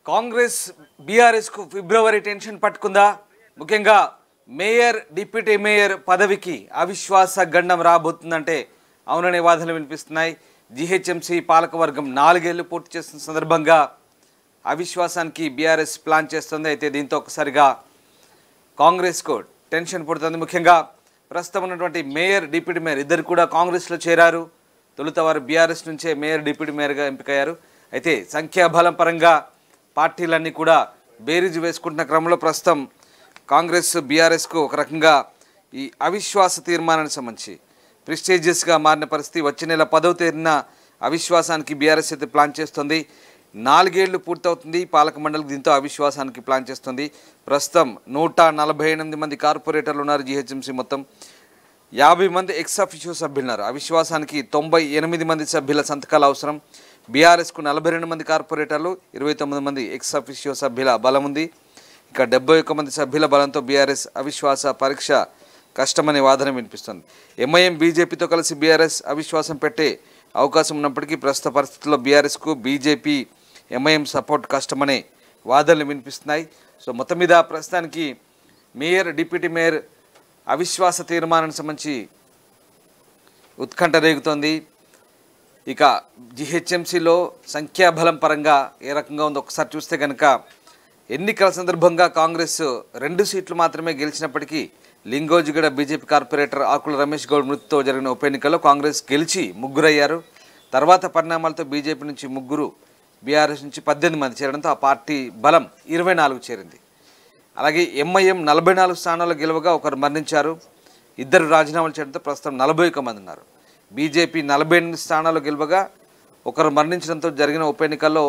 Congress BRS కు ఫిబ్రవరి tension పట్టుకుందా? ముఖ్యంగా mayor deputy mayor పదవికి అవిశ్వాస గండం రాబోతుందంటే అవుననే వాదనలు వినిపిస్తున్నాయి. జీహెచ్ఎంసీ పాలకవర్గం 4 ఏళ్లు పూర్తి చేస్తున్న సందర్భంగా అవిశ్వాసానికి బీఆర్ఎస్ ప్లాన్ చేస్తుంది. అయితే దీంతో ఒకసారిగా కాంగ్రెస్కు టెన్షన్ పుడుతుంది. ముఖ్యంగా ప్రస్తుతం ఉన్నటువంటి మేయర్ డిప్యూటీ మేయర్ ఇద్దరు కూడా కాంగ్రెస్లో చేరారు. తొలుత వారు బీఆర్ఎస్ నుంచే మేయర్ డిప్యూటీ మేయర్గా ఎంపికయ్యారు. అయితే సంఖ్యాబలం పరంగా పార్టీలన్నీ కూడా బేరీజు వేసుకుంటున్న క్రమంలో ప్రస్తుతం కాంగ్రెస్ బీఆర్ఎస్కు ఒక రకంగా ఈ అవిశ్వాస తీర్మానానికి సంబంధించి ప్రెస్టీజియస్గా మారిన పరిస్థితి. వచ్చే నెల 10వ తేదీన అవిశ్వాసానికి బీఆర్ఎస్ అయితే ప్లాన్ చేస్తుంది. 4 ఏళ్లు పూర్తవుతుంది పాలక మండలికి. దీంతో అవిశ్వాసానికి ప్లాన్ చేస్తుంది. ప్రస్తుతం 148 మంది కార్పొరేటర్లు ఉన్నారు. జీహెచ్ఎంసీ మొత్తం 50 మంది ఎక్స్ అఫిషియో సభ్యులు ఉన్నారు. అవిశ్వాసానికి 98 మంది సభ్యుల సంతకాలు అవసరం. బీఆర్ఎస్కు 42 మంది కార్పొరేటర్లు, 29 మంది ఎక్స్ అఫిషియో సభ్యుల బలం ఉంది. ఇక 71 మంది సభ్యుల బలంతో బీఆర్ఎస్ అవిశ్వాస పరీక్ష కష్టమనే వాదన వినిపిస్తుంది. ఎంఐఎం బీజేపీతో కలిసి బీఆర్ఎస్ అవిశ్వాసం పెట్టే అవకాశం ఉన్నప్పటికీ ప్రస్తుత పరిస్థితుల్లో బీఆర్ఎస్కు బీజేపీ ఎంఐఎం సపోర్ట్ కష్టమనే వాదనలు వినిపిస్తున్నాయి. సో మొత్తం మీద ప్రస్తుతానికి మేయర్ డిప్యూటీ మేయర్ అవిశ్వాస తీర్మానానికి సంబంధించి ఉత్కంఠ రేగుతోంది. ఇక జీహెచ్ఎంసీలో సంఖ్యాబలం పరంగా ఏ రకంగా ఉందో ఒకసారి చూస్తే కనుక ఎన్నికల సందర్భంగా కాంగ్రెస్ 2 సీట్లు మాత్రమే గెలిచినప్పటికీ లింగోజిగడ బీజేపీ కార్పొరేటర్ ఆకుల రమేష్ గౌడ్ మృతితో జరిగిన ఉప ఎన్నికల్లో కాంగ్రెస్ గెలిచి 3 అయ్యారు. తర్వాత పరిణామాలతో బీజేపీ నుంచి 3, బీఆర్ఎస్ నుంచి 18 మంది చేరడంతో ఆ పార్టీ బలం 24 చేరింది. అలాగే ఎంఐఎం 44 స్థానాల్లో గెలవగా ఒకరు మరణించారు. 2 రాజీనామాలు చేయడంతో ప్రస్తుతం 41 మంది ఉన్నారు. బీజేపీ 48 స్థానాల్లో గెలవగా ఒకరు మరణించడంతో జరిగిన ఉప ఎన్నికల్లో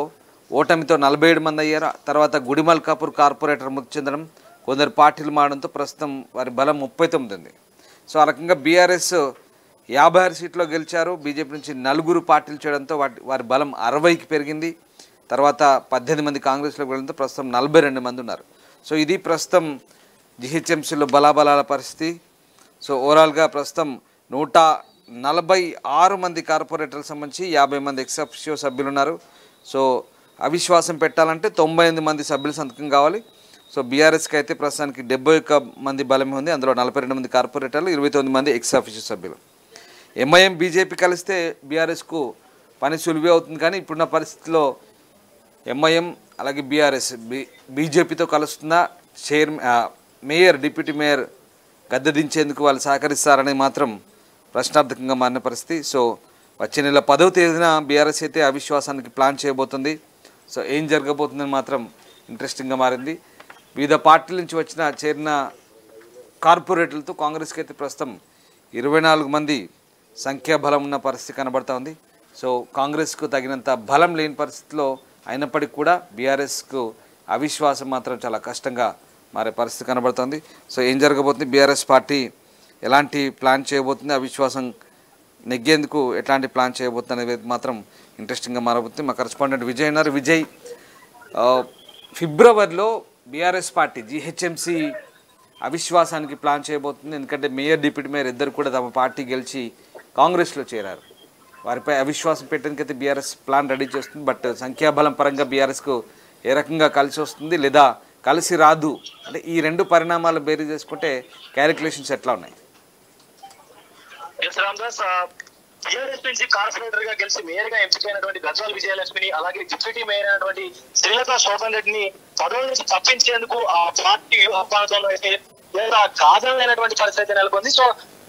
ఓటమితో 47 మంది అయ్యారు. తర్వాత గుడిమల్ కపూర్ కార్పొరేటర్ మృతి చెందడం, కొందరు పార్టీలు మారడంతో ప్రస్తుతం వారి బలం 39 ఉంది. సో ఆ రకంగా బీఆర్ఎస్ 56 సీట్లో గెలిచారు. బీజేపీ నుంచి 4 పార్టీలు చేయడంతో వారి బలం 60కి పెరిగింది. తర్వాత 18 మంది కాంగ్రెస్లోకి వెళ్ళడంతో ప్రస్తుతం 42 మంది ఉన్నారు. సో ఇది ప్రస్తుతం జీహెచ్ఎంసీలో బలాబలాల పరిస్థితి. సో ఓవరాల్గా ప్రస్తుతం 146 మంది కార్పొరేటర్లకు సంబంధించి 50 మంది ఎక్స్ అఫిషియో సభ్యులు ఉన్నారు. సో అవిశ్వాసం పెట్టాలంటే 98 మంది సభ్యుల సంతకం కావాలి. సో బీఆర్ఎస్కి అయితే ప్రస్తుతానికి 71 మంది బలమే ఉంది. అందులో 42 మంది కార్పొరేటర్లు, 29 మంది ఎక్స్ అఫిషియో సభ్యులు. ఎంఐఎం బీజేపీ కలిస్తే బీఆర్ఎస్కు పని సులువే అవుతుంది. కానీ ఇప్పుడున్న పరిస్థితిలో ఎంఐఎం అలాగే బీఆర్ఎస్ బీజేపీతో కలుస్తున్న మేయర్ డిప్యూటీ మేయర్ గద్దె దించేందుకు వాళ్ళు సహకరిస్తారనేది మాత్రం ప్రశ్నార్థకంగా మారిన పరిస్థితి. సో వచ్చే నెల 10వ తేదీన బీఆర్ఎస్ అయితే అవిశ్వాసానికి ప్లాన్ చేయబోతుంది. సో ఏం జరగబోతుందని మాత్రం ఇంట్రెస్టింగ్గా మారింది. వివిధ పార్టీల నుంచి చేరిన కార్పొరేటర్లతో కాంగ్రెస్కి అయితే ప్రస్తుతం 24 మంది సంఖ్యాబలం ఉన్న పరిస్థితి కనబడతా ఉంది. సో కాంగ్రెస్కు తగినంత బలం లేని పరిస్థితిలో అయినప్పటికీ కూడా బీఆర్ఎస్కు అవిశ్వాసం మాత్రం చాలా కష్టంగా మారే పరిస్థితి కనబడుతుంది. సో ఏం జరగబోతుంది, బీఆర్ఎస్ పార్టీ ఎలాంటి ప్లాన్ చేయబోతుంది, అవిశ్వాసం నెగ్గేందుకు ఎట్లాంటి ప్లాన్ చేయబోతుంది అనేది మాత్రం ఇంట్రెస్టింగ్గా మారబోతుంది. మా కరెస్పాండెంట్ విజయ్ ఉన్నారు. విజయ్, ఫిబ్రవరిలో బీఆర్ఎస్ పార్టీ జీహెచ్ఎంసీ అవిశ్వాసానికి ప్లాన్ చేయబోతుంది. ఎందుకంటే మేయర్ డిప్యూటీ మేయర్ ఇద్దరు కూడా తమ పార్టీ గెలిచి కాంగ్రెస్లో చేరారు. వారిపై అవిశ్వాసం పెట్టడానికైతే బీఆర్ఎస్ ప్లాన్ రెడీ చేస్తుంది. బట్ సంఖ్యాబలం పరంగా బీఆర్ఎస్కు ఏ రకంగా కలిసి వస్తుంది లేదా కలిసి రాదు అంటే ఈ 2 పరిణామాలు బేరీ చేసుకుంటే క్యాలిక్యులేషన్స్ ఎట్లా ఉన్నాయి? బీఆర్ఎస్ నుంచి కార్పొరేటర్ గా గెలిచి మేయర్ గా ఎంపికైనటువంటి గజ్వాల్ విజయలక్ష్మిని, అలాగే డిప్యూటీ మేయర్ అయినటువంటి శ్రీలత శోభన్ రెడ్డిని పదవుల నుంచి తప్పించేందుకు ఆ పార్టి వ్యూహాత్మకంలో అయితే కాదనైనటువంటి పరిస్థితి నెలకొంది. సో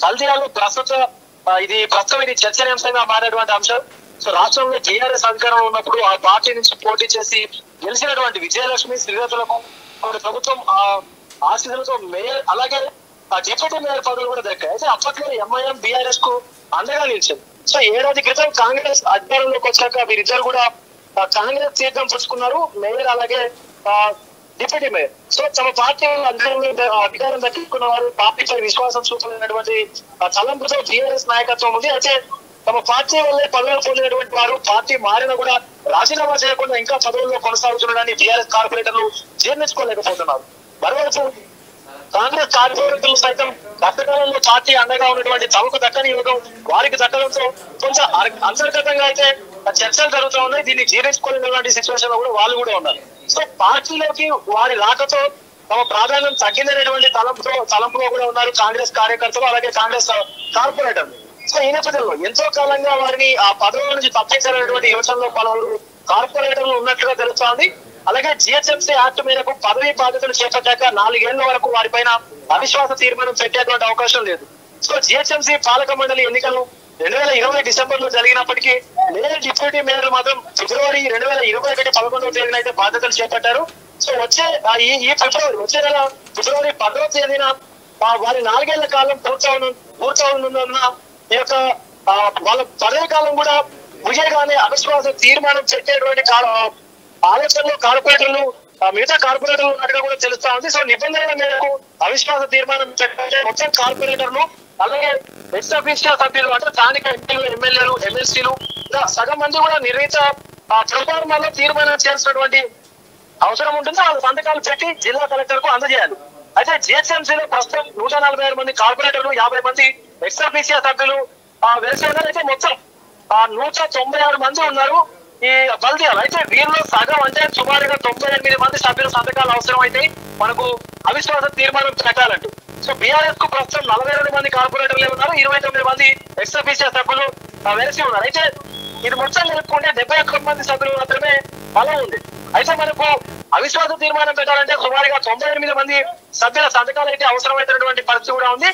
కల్తీరాలు ప్రస్తుతం ఇది చర్చనీయాంశంగా మారినటువంటి అంశం. సో రాష్ట్రంలో టీఆర్ఎస్ అధికారంలో ఉన్నప్పుడు ఆ పార్టీ నుంచి పోటీ చేసి గెలిచినటువంటి విజయలక్ష్మి, శ్రీలతలకు ప్రభుత్వం ఆశీస్సులతో మేయర్ అలాగే డిప్యూటీ మేయర్ పదవులు కూడా దక్కాయి. అయితే అప్పట్లో ఎంఐఎం బీఆర్ఎస్ కు అండగా నిలిచింది. సో 7 ఏడాది క్రితం కాంగ్రెస్ అధికారంలోకి వచ్చాక వీరిద్దరు కూడా కాంగ్రెస్ తీర్థం పుచ్చుకున్నారు, మేయర్ అలాగే డిప్యూటీ మేయర్. సో తమ పార్టీ అధికారం దక్కించుకున్న వారు పార్టీపై విశ్వాసం చూపలేనటువంటి తలంపుతో బీఆర్ఎస్ నాయకత్వం ఉంది. అయితే తమ పార్టీ వల్లే పదవులు పొందినటువంటి వారు పార్టీ మారినా కూడా రాజీనామా చేయకుండా ఇంకా పదవుల్లో కొనసాగుతుండడాన్ని బీఆర్ఎస్ కార్పొరేటర్లు జీర్ణించుకోలేకపోతున్నారు. మరోవైపు కాంగ్రెస్ కార్పొరేటర్లు సైతం కష్టకాలంలో పార్టీ అండగా ఉన్నటువంటి తమకు దక్కని యోగం వారికి దక్కడంతో కొంచెం అంతర్గతంగా అయితే చర్చలు జరుగుతూ ఉన్నాయి. దీన్ని జీర్ణించుకోలేనటువంటి సిచ్యువేషన్ లో కూడా వాళ్ళు కూడా ఉన్నారు. సో పార్టీలోకి వారి రాకతో తమ ప్రాధాన్యం తగ్గిందనేటువంటి తలంపులో కూడా ఉన్నారు కాంగ్రెస్ కార్యకర్తలు, అలాగే కాంగ్రెస్ కార్పొరేటర్లు. సో ఈ నేపథ్యంలో ఎంతో కాలంగా వారిని ఆ పదవుల నుంచి తప్పించాలనేటువంటి యోచనలో పలువురు కార్పొరేటర్లు ఉన్నట్లుగా తెలుస్తోంది. అలాగే జిహెచ్ఎంసీ యాక్ట్ మేరకు పదవీ బాధ్యతలు చేపట్టాక 4 ఏళ్ల వరకు వారిపైన అవిశ్వాస తీర్మానం పెట్టేటువంటి అవకాశం లేదు. సో జిహెచ్ఎంసీ పాలక మండలి ఎన్నికలు 2020 డిసెంబర్ లో జరిగినప్పటికీ మేయర్, డిప్యూటీ మేయర్ మాత్రం ఫిబ్రవరి 2021 11వ తేదీన అయితే బాధ్యతలు చేపట్టారు. సో ఈ ఫిబ్రవరి వచ్చే నెల ఫిబ్రవరి 10వ తేదీన వారి 4 ఏళ్ల కాలం పూర్తవుతున్న ఈ యొక్క వాళ్ళ పదవి కాలం కూడా ముగియగానే అవిశ్వాస తీర్మానం పెట్టేటువంటి ఆలోచనలో కార్పొరేటర్లు మిగతా కార్పొరేటర్లు ఉన్నట్టుగా కూడా తెలుస్తా ఉంది. సో నిబంధనల మేరకు అవిశ్వాస తీర్మానం పెట్టే మొత్తం కార్పొరేటర్లు, అలాగే ఎక్స్ అఫీషియా సభ్యులు అంటే స్థానిక ఎంపీలు, ఎమ్మెల్యేలు, ఎమ్మెల్సీలు సగం మంది కూడా నిర్ణీత ప్రొఫార్మాలో తీర్మానం చేసినటువంటి అవసరం ఉంటుంది. వాళ్ళ సంతకాలు పెట్టి జిల్లా కలెక్టర్ కు అందజేయాలి. అయితే జిహెచ్ఎంసీలో ప్రస్తుతం 146 మంది కార్పొరేటర్లు, 50 మంది ఎక్స్ అఫీషియా సభ్యులు వేసి ఉన్నారు. అయితే మొత్తం 196 మంది ఉన్నారు ఈ బల్దియాలు. అయితే వీరిలో సగం అంటే సుమారుగా 98 మంది సభ్యుల సంతకాలు అవసరం అయితే మనకు అవిశ్వాస తీర్మానం పెట్టాలంటూ. సో బీఆర్ఎస్ కు ప్రస్తుతం 42 మంది కార్పొరేటర్లు ఉన్నారు, 29 మంది ఎక్స్ అఫీషియా సభ్యులు వేసి ఉన్నారు. అయితే ఇది మొత్తం కలుపుకుంటే 71 మంది సభ్యులు మాత్రమే బలం ఉంది. అయితే మనకు అవిశ్వాస తీర్మానం పెట్టాలంటే సుమారుగా 98 మంది సభ్యుల సంతకాలు అయితే అవసరమైనటువంటి పరిస్థితి కూడా ఉంది.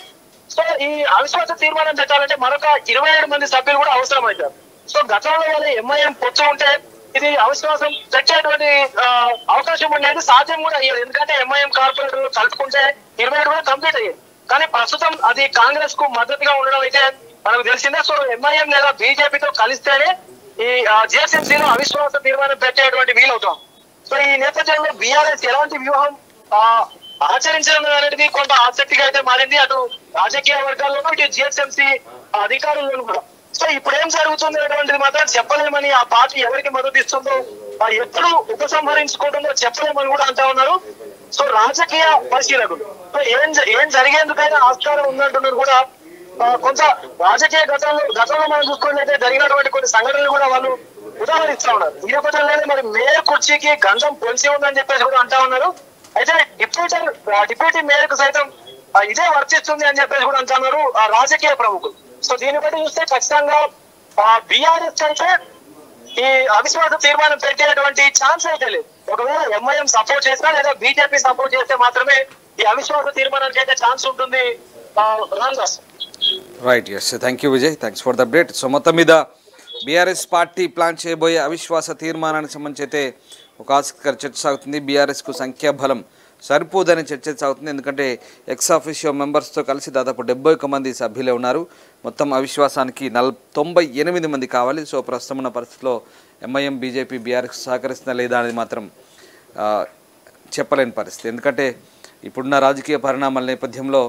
సో ఈ అవిశ్వాస తీర్మానం పెట్టాలంటే మరొక 27 మంది సభ్యులు కూడా అవసరం అవుతారు. సో గతంలో వాళ్ళ ఎంఐఎం పొత్తు ఉంటే ఇది అవిశ్వాసం పెట్టేటువంటి అవకాశం ఉండేది, సాధ్యం కూడా అయ్యేది. ఎందుకంటే ఎంఐఎం కార్పొరేటర్లు కలుపుకుంటే 27 కూడా కంప్లీట్ అయ్యేది. కానీ ప్రస్తుతం అది కాంగ్రెస్ కు మద్దతుగా ఉండడం అయితే మనకు తెలిసిందే. సో ఎంఐఎం లేదా బీజేపీతో కలిస్తేనే ఈ జిహెచ్ఎంసీలో అవిశ్వాస తీర్మానం పెట్టేటువంటి వీలవుతాం. సో ఈ నేపథ్యంలో బీఆర్ఎస్ ఎలాంటి వ్యూహం ఆచరించడం అనేది కొంత ఆసక్తిగా అయితే మారింది, అటు రాజకీయ వర్గాల్లోనూ ఇటు జిహెచ్ఎంసీ అధికారులను కూడా. సో ఇప్పుడు ఏం జరుగుతుంది అనేటువంటిది మాత్రం చెప్పలేమని, ఆ పార్టీ ఎవరికి మద్దతు ఇస్తుందో ఎప్పుడు ఉపసంహరించుకుంటుందో చెప్పలేమని కూడా అంటా ఉన్నారు. సో రాజకీయ పరిశీలకులు ఏం జరిగేందుకైనా ఆస్కారం ఉందంటున్నారు కూడా. కొంత రాజకీయ గతంలో మనం చూసుకున్నట్లయితే జరిగినటువంటి కొన్ని సంఘటనలు కూడా వాళ్ళు ఉదాహరిస్తా ఉన్నారు. ఈ నేపథ్యంలోనే మరి మేయర్ కుర్చీకి గంధం పొలిసి ఉందని చెప్పేసి కూడా అంటా ఉన్నారు. అయితే డిప్యూటీ మేయర్ కు సైతం ఇదే వర్తిస్తుంది అని చెప్పేసి కూడా అంటున్నారు రాజకీయ ప్రముఖులు. సో దీన్ని బట్టి చూస్తే ఖచ్చితంగా బీఆర్ఎస్ అయితే ఈ అవిశ్వాస తీర్మానం పెట్టేటువంటి ఛాన్స్ అయితే లేదు. ఒకవేళ ఎంఐఎం సపోర్ట్ చేసినా లేదా బీజేపీ సపోర్ట్ చేస్తే మాత్రమే ఈ అవిశ్వాస తీర్మానానికి అయితే ఛాన్స్ ఉంటుంది. Ramdas. Right, yes, thank you Vijay, thanks for the update. So మొత్తం మీద బీఆర్ఎస్ పార్టీ ప్లాన్ చేయబోయే అవిశ్వాస తీర్మానానికి సంబంధించి అయితే ఒక ఆసక్తికర చర్చ సాగుతుంది. బీఆర్ఎస్కు సంఖ్యాబలం సరిపోదని చర్చ సాగుతుంది. ఎందుకంటే ఎక్స్ ఆఫీషియో మెంబర్స్తో కలిసి దాదాపు 71 మంది సభ్యులే ఉన్నారు. మొత్తం అవిశ్వాసానికి 98 మంది కావాలి. సో ప్రస్తుతం ఉన్న పరిస్థితిలో ఎంఐఎం, బీజేపీ బీఆర్ఎస్ సహకరిస్తుందా లేదా అనేది మాత్రం చెప్పలేని పరిస్థితి. ఎందుకంటే ఇప్పుడున్న రాజకీయ పరిణామాల నేపథ్యంలో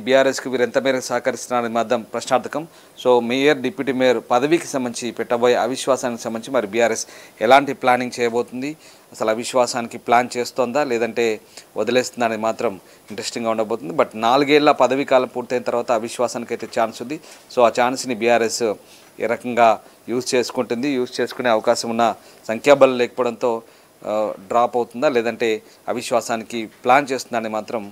బీఆర్ఎస్కి వీరు ఎంత మేరకు సహకరిస్తున్నారని మాత్రం ప్రశ్నార్థకం. సో మేయర్, డిప్యూటీ మేయర్ పదవికి సంబంధించి పెట్టబోయే అవిశ్వాసానికి సంబంధించి మరి బీఆర్ఎస్ ఎలాంటి ప్లానింగ్ చేయబోతుంది, అసలు అవిశ్వాసానికి ప్లాన్ చేస్తోందా లేదంటే వదిలేస్తుందా అనేది మాత్రం ఇంట్రెస్టింగ్గా ఉండబోతుంది. బట్ 4 ఏళ్ల పదవీ కాలం పూర్తయిన తర్వాత అవిశ్వాసానికి అయితే ఛాన్స్ ఉంది. సో ఆ ఛాన్స్ని బీఆర్ఎస్ ఏ రకంగా యూజ్ చేసుకునే అవకాశం ఉన్న సంఖ్యాబలం లేకపోవడంతో డ్రాప్ అవుతుందా లేదంటే అవిశ్వాసానికి ప్లాన్ చేస్తుందని మాత్రం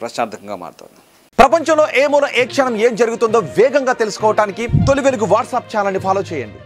ప్రశ్నార్థకంగా మారుతుంది. ప్రపంచంలో ఏ మూల ఏ క్షణం ఏం జరుగుతుందో వేగంగా తెలుసుకోవడానికి తొలి వెలుగు వాట్సాప్ ఛానల్ని ఫాలో చేయండి.